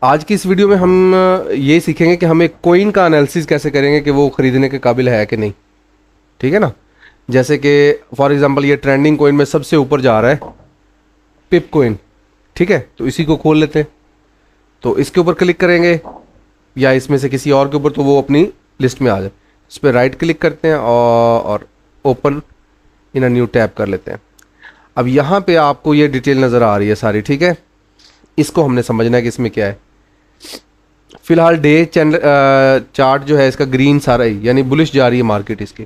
आज की इस वीडियो में हम ये सीखेंगे कि हम एक कोइन का एनालिसिस कैसे करेंगे कि वो ख़रीदने के काबिल है कि नहीं। ठीक है ना। जैसे कि फॉर एग्जांपल ये ट्रेंडिंग कोइन में सबसे ऊपर जा रहा है पिप कोइन। ठीक है, तो इसी को खोल लेते हैं। तो इसके ऊपर क्लिक करेंगे या इसमें से किसी और के ऊपर, तो वो अपनी लिस्ट में आ जाए। इस पर राइट क्लिक करते हैं और open in a new tab कर लेते हैं। अब यहाँ पे आपको ये डिटेल नज़र आ रही है सारी। ठीक है, इसको हमने समझना है कि इसमें क्या है। फिलहाल डे चार्ट जो है इसका ग्रीन सारा ही, यानी बुलिश जा रही है मार्केट इसकी।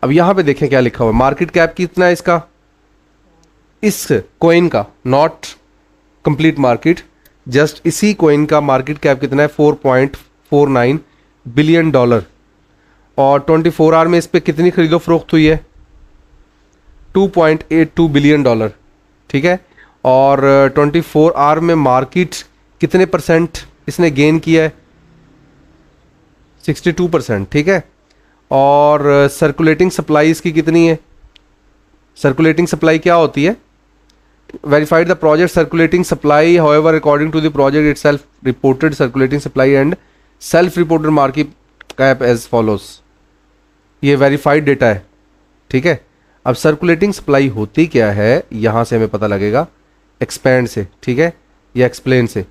अब यहाँ पे देखें क्या लिखा हुआ है। मार्केट कैप कितना है इसका, इस कोइन का, नॉट कंप्लीट मार्केट, जस्ट इसी कोइन का मार्केट कैप कितना है, $4.49 बिलियन। और 24 आवर में इस पर कितनी खरीदो फरोख्त हुई है, $2.82 बिलियन। ठीक है, और 24 आवर में मार्केट कितने परसेंट इसने गेन किया है, 62%। ठीक है, और सर्कुलेटिंग सप्लाई इसकी कितनी है। सर्कुलेटिंग सप्लाई क्या होती है, verified the project circulating supply, however according to the project itself reported circulating supply and self reported market cap as follows. ये वेरीफाइड डेटा है। ठीक है, अब सर्कुलेटिंग सप्लाई होती क्या है यहां से हमें पता लगेगा, एक्सपेंड से। ठीक है, या एक्सप्लेन से।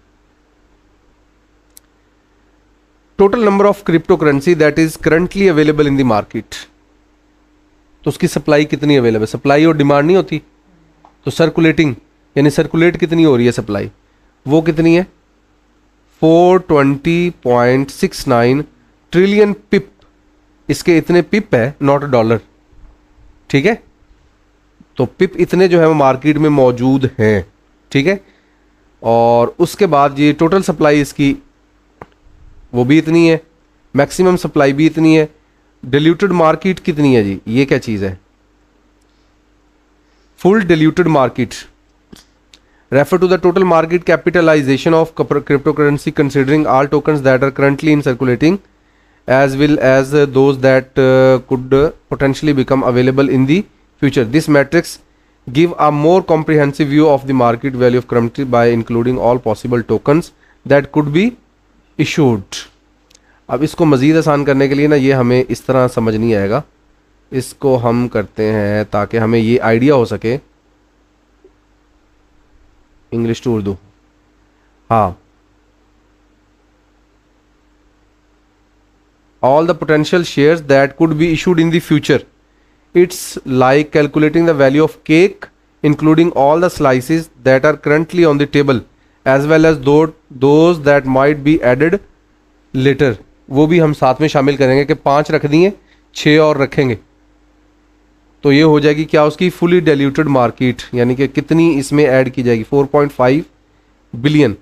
Total number of crypto currency that is currently available in the market. तो उसकी सप्लाई कितनी अवेलेबल, सप्लाई और डिमांड नहीं होती, तो सर्कुलेटिंग यानी सर्कुलेट कितनी हो रही है सप्लाई, वो कितनी है 420.69 ट्रिलियन पिप। इसके इतने पिप है, नॉट डॉलर। ठीक है, तो पिप इतने जो है वो मार्केट में मौजूद हैं। ठीक है, और उसके बाद ये टोटल सप्लाई इसकी वो भी इतनी है, मैक्सिमम सप्लाई भी इतनी है। डिल्यूटेड मार्केट कितनी है जी, ये क्या चीज़ है, full diluted market refer to the total market capitalisation of crypto currency considering all tokens that are currently in circulating as well as those that could potentially become available in the future. This matrix give a more comprehensive view of the market value of currency by including all possible tokens that could be issued. अब इसको मज़ीद आसान करने के लिए ना, ये हमें इस तरह समझ नहीं आएगा, इसको हम करते हैं ताकि हमें ये आइडिया हो सके। इंग्लिश टू उर्दू, हाँ। all the potential shares that could be issued in the future. It's like calculating the value of cake including all the slices that are currently on the table as well as those that might be added later. वो भी हम साथ में शामिल करेंगे कि 5 रख दिए, 6 और रखेंगे, तो ये हो जाएगी क्या उसकी फुली डाइल्यूटेड मार्केट, यानी कि कितनी इसमें ऐड की जाएगी, $4.5 बिलियन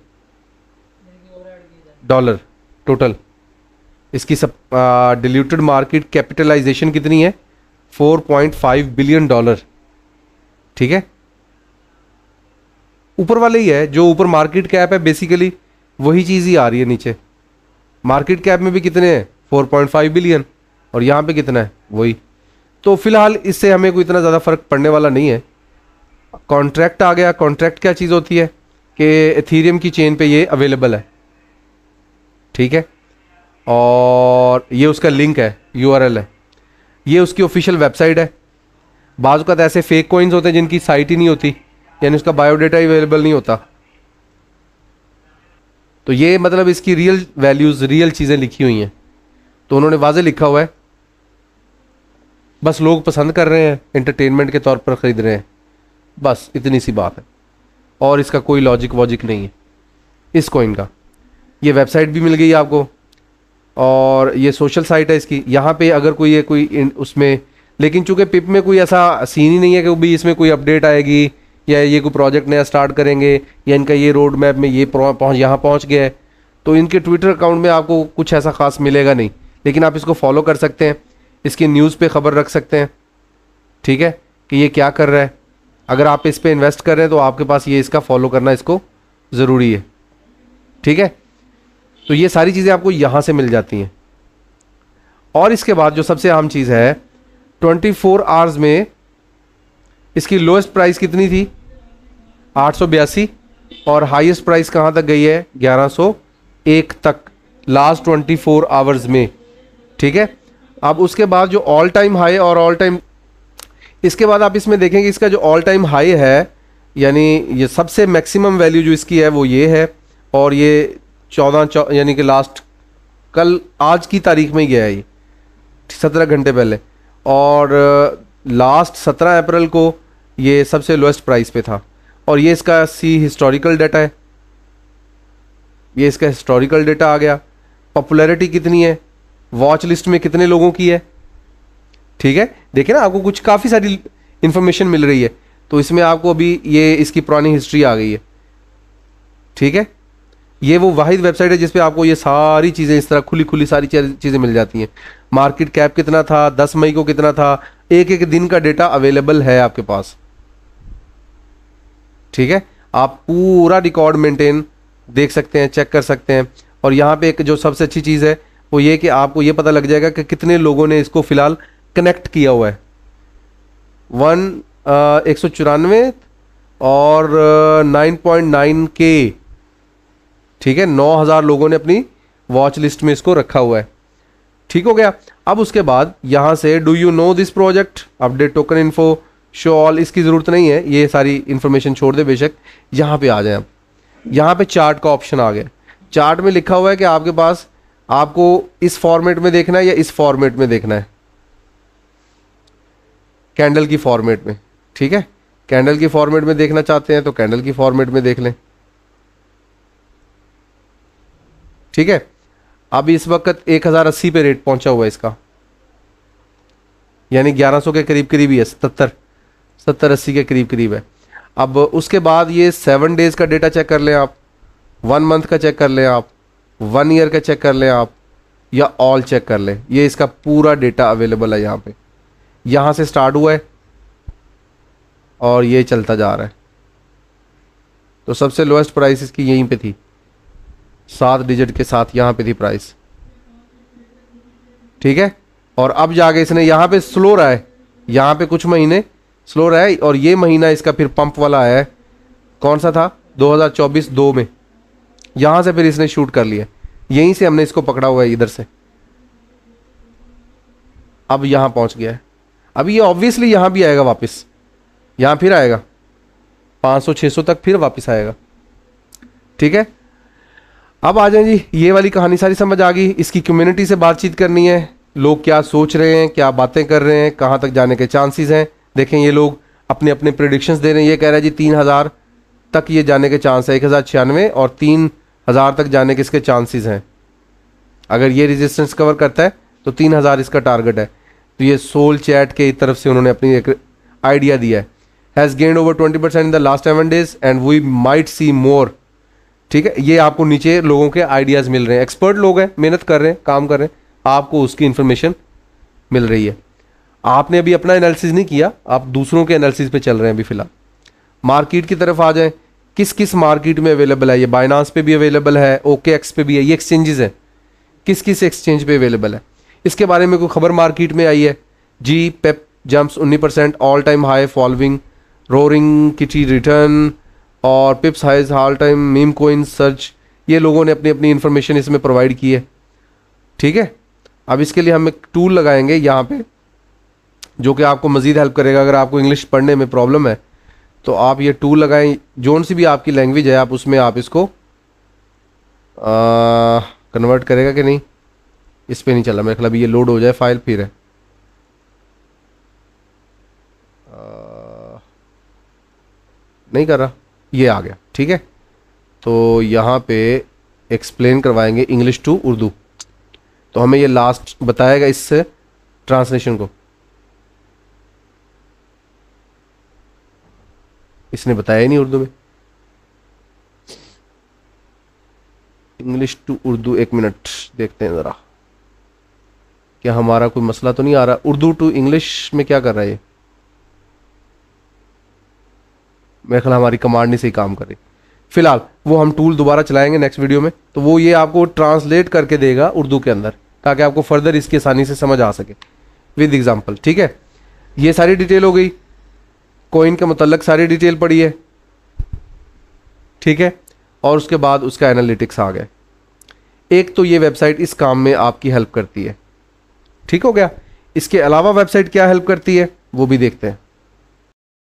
टोटल। इसकी सब डिल्यूटेड मार्केट कैपिटलाइजेशन कितनी है, $4.5 बिलियन। ठीक है, ऊपर वाले ही है, जो ऊपर मार्केट कैप है बेसिकली वही चीज़ ही आ रही है नीचे। मार्केट कैप में भी कितने हैं, 4.5 बिलियन, और यहाँ पे कितना है, वही। तो फिलहाल इससे हमें कोई इतना ज़्यादा फर्क पड़ने वाला नहीं है। कॉन्ट्रैक्ट आ गया। कॉन्ट्रैक्ट क्या चीज़ होती है कि एथीरियम की चेन पे ये अवेलेबल है। ठीक है, और ये उसका लिंक है, URL है, ये उसकी ऑफिशियल वेबसाइट है। बाज़ औक़ात ऐसे फेक कॉइन्स होते हैं जिनकी साइट ही नहीं होती, यानी उसका बायोडाटा ही अवेलेबल नहीं होता। तो ये मतलब इसकी रियल वैल्यूज़, रियल चीज़ें लिखी हुई हैं, तो उन्होंने वाज़े लिखा हुआ है, बस लोग पसंद कर रहे हैं, एंटरटेनमेंट के तौर पर ख़रीद रहे हैं, बस इतनी सी बात है। और इसका कोई लॉजिक वॉजिक नहीं है इस कॉइन का। ये वेबसाइट भी मिल गई आपको, और ये सोशल साइट है इसकी। यहाँ पे अगर कोई उसमें, लेकिन चूंकि पिप में कोई ऐसा सीन ही नहीं है कि भी इसमें कोई अपडेट आएगी या ये कोई प्रोजेक्ट नया स्टार्ट करेंगे या इनका ये रोड मैप में ये यहाँ पहुँच गया है, तो इनके ट्विटर अकाउंट में आपको कुछ ऐसा ख़ास मिलेगा नहीं। लेकिन आप इसको फॉलो कर सकते हैं, इसकी न्यूज़ पे ख़बर रख सकते हैं। ठीक है, कि ये क्या कर रहा है। अगर आप इस पर इन्वेस्ट कर रहे हैं तो आपके पास ये इसका फॉलो करना इसको ज़रूरी है। ठीक है, तो ये सारी चीज़ें आपको यहाँ से मिल जाती हैं। और इसके बाद जो सबसे अहम चीज़ है, 24 आवर्स में इसकी लोएस्ट प्राइस कितनी थी, 882, और हाईएस्ट प्राइस कहाँ तक गई है, 1101 तक लास्ट 24 आवर्स में। ठीक है, अब उसके बाद जो ऑल टाइम हाई और ऑल टाइम, इसके बाद आप इसमें देखेंगे इसका जो ऑल टाइम हाई है, यानी ये सबसे मैक्सिमम वैल्यू जो इसकी है वो ये है, और ये 14 यानी कि लास्ट कल आज की तारीख में ही गया है ये 17 घंटे पहले, और लास्ट 17 अप्रैल को ये सबसे लोएस्ट प्राइस पे था। और ये इसका हिस्टोरिकल डाटा है, ये इसका हिस्टोरिकल डाटा आ गया। पॉपुलैरिटी कितनी है, वॉच लिस्ट में कितने लोगों की है। ठीक है, देखिए ना आपको कुछ काफ़ी सारी इंफॉर्मेशन मिल रही है। तो इसमें आपको अभी ये इसकी पुरानी हिस्ट्री आ गई है। ठीक है, ये वो वाहिद वेबसाइट है जिसपे आपको ये सारी चीज़ें इस तरह खुली खुली सारी चीज़ें मिल जाती हैं। मार्केट कैप कितना था, 10 मई को कितना था, एक एक दिन का डेटा अवेलेबल है आपके पास। ठीक है, आप पूरा रिकॉर्ड मेंटेन देख सकते हैं, चेक कर सकते हैं। और यहाँ पे एक जो सबसे अच्छी चीज़ है वो ये कि आपको ये पता लग जाएगा कि कितने लोगों ने इसको फिलहाल कनेक्ट किया हुआ है। 194 और 9.9 के, ठीक है, 9000 लोगों ने अपनी वॉच लिस्ट में इसको रखा हुआ है। ठीक हो गया। अब उसके बाद यहाँ से do you know this project, update token info, show all, इसकी ज़रूरत नहीं है, ये सारी इन्फॉर्मेशन छोड़ दे बेशक। यहाँ पे आ जाए आप, यहाँ पे चार्ट का ऑप्शन आ गया। चार्ट में लिखा हुआ है कि आपके पास, आपको इस फॉर्मेट में देखना है या इस फॉर्मेट में देखना है, कैंडल की फॉर्मेट में। ठीक है, कैंडल की फॉर्मेट में देखना चाहते हैं तो कैंडल की फॉर्मेट में देख लें। ठीक है, अब इस वक्त 1080 पे रेट पहुंचा हुआ है इसका, यानी 1100 के करीब करीब ही है, 70-80 के करीब करीब है। अब उसके बाद ये 7 डेज का डेटा चेक कर लें आप, 1 मंथ का चेक कर लें आप, 1 ईयर का चेक कर लें आप, या ऑल चेक कर लें। ये इसका पूरा डेटा अवेलेबल है यहाँ पे। यहाँ से स्टार्ट हुआ है और ये चलता जा रहा है। तो सबसे लोएस्ट प्राइस इसकी यहीं पे थी, 7 डिजिट के साथ यहाँ पे थी प्राइस। ठीक है, और अब जाके इसने यहाँ पे स्लो रहा है, यहाँ पे कुछ महीने स्लो रहा है, और ये महीना इसका फिर पंप वाला आया है। कौन सा था, 2024-2 में। यहाँ से फिर इसने शूट कर लिया, यहीं से हमने इसको पकड़ा हुआ है इधर से। अब यहाँ पहुँच गया है। अब ये ऑब्वियसली यहाँ भी आएगा वापस, यहाँ फिर आएगा 500-600 तक फिर वापस आएगा। ठीक है, अब आ जाए जी, ये वाली कहानी सारी समझ आ गई। इसकी कम्युनिटी से बातचीत करनी है, लोग क्या सोच रहे हैं, क्या बातें कर रहे हैं, कहाँ तक जाने के चांसेस हैं। देखें ये लोग अपने अपने प्रेडिक्शंस दे रहे हैं। ये कह रहा है जी 3000 तक ये जाने के चांस है, 1096, और 3000 तक जाने के इसके चांसेस हैं। अगर ये रेजिस्टेंस कवर करता है तो 3000 इसका टारगेट है। तो ये सोल चैट के तरफ से उन्होंने अपनी एक आइडिया दिया है। Has gained over 20% in the last 7 days and we might see more. ठीक है, ये आपको नीचे लोगों के आइडियाज़ मिल रहे हैं, एक्सपर्ट लोग हैं, मेहनत कर रहे हैं, काम कर रहे हैं, आपको उसकी इन्फॉर्मेशन मिल रही है। आपने अभी अपना एनालिसिस नहीं किया, आप दूसरों के एनालिसिस पे चल रहे हैं अभी फिलहाल। मार्केट की तरफ आ जाएं, किस किस मार्केट में अवेलेबल है। ये बाइनांस पे भी अवेलेबल है, OKX पे भी है, ये एक्सचेंजेस हैं, किस किस एक्सचेंज पे अवेलेबल है इसके बारे में कोई खबर मार्केट में आई है जी। Pepe jumps 19%, all time high following Roaring Kitty return, और pips highs all time meme coin search. ये लोगों ने अपनी अपनी इंफॉर्मेशन इसमें प्रोवाइड की है। ठीक है, अब इसके लिए हम एक टूल लगाएंगे यहाँ पे, जो कि आपको मज़ीद हेल्प करेगा। अगर आपको इंग्लिश पढ़ने में प्रॉब्लम है तो आप ये टूल लगाएं, जोन सी भी आपकी लैंग्वेज है आप उसमें आप इसको कन्वर्ट करेगा कि नहीं, इस पर नहीं चला मेरे ख्याल। अभी ये लोड हो जाए फाइल फिर है, नहीं कर रहा, ये आ गया। ठीक है, तो यहाँ पे एक्सप्लेन करवाएंगे इंग्लिश टू उर्दू, तो हमें ये लास्ट बताएगा इस ट्रांसलेशन को। इसने बताया ही नहीं उर्दू में। इंग्लिश टू उर्दू, 1 मिनट देखते हैं ज़रा, क्या हमारा कोई मसला तो नहीं आ रहा। उर्दू टू इंग्लिश में क्या कर रहा है ये, मेरे ख्याल हमारी कमांड नहीं सही काम कर रही। फिलहाल वो हम टूल दोबारा चलाएंगे नेक्स्ट वीडियो में, तो वो ये आपको ट्रांसलेट करके देगा उर्दू के अंदर, ताकि आपको फर्दर इसकी आसानी से समझ आ सके विद एग्जांपल। ठीक है, ये सारी डिटेल हो गई, कोइन के मुतल्लक सारी डिटेल पड़ी है। ठीक है, और उसके बाद उसका एनालिटिक्स आ गया। एक तो ये वेबसाइट इस काम में आपकी हेल्प करती है, ठीक हो गया। इसके अलावा वेबसाइट क्या हेल्प करती है वो भी देखते हैं।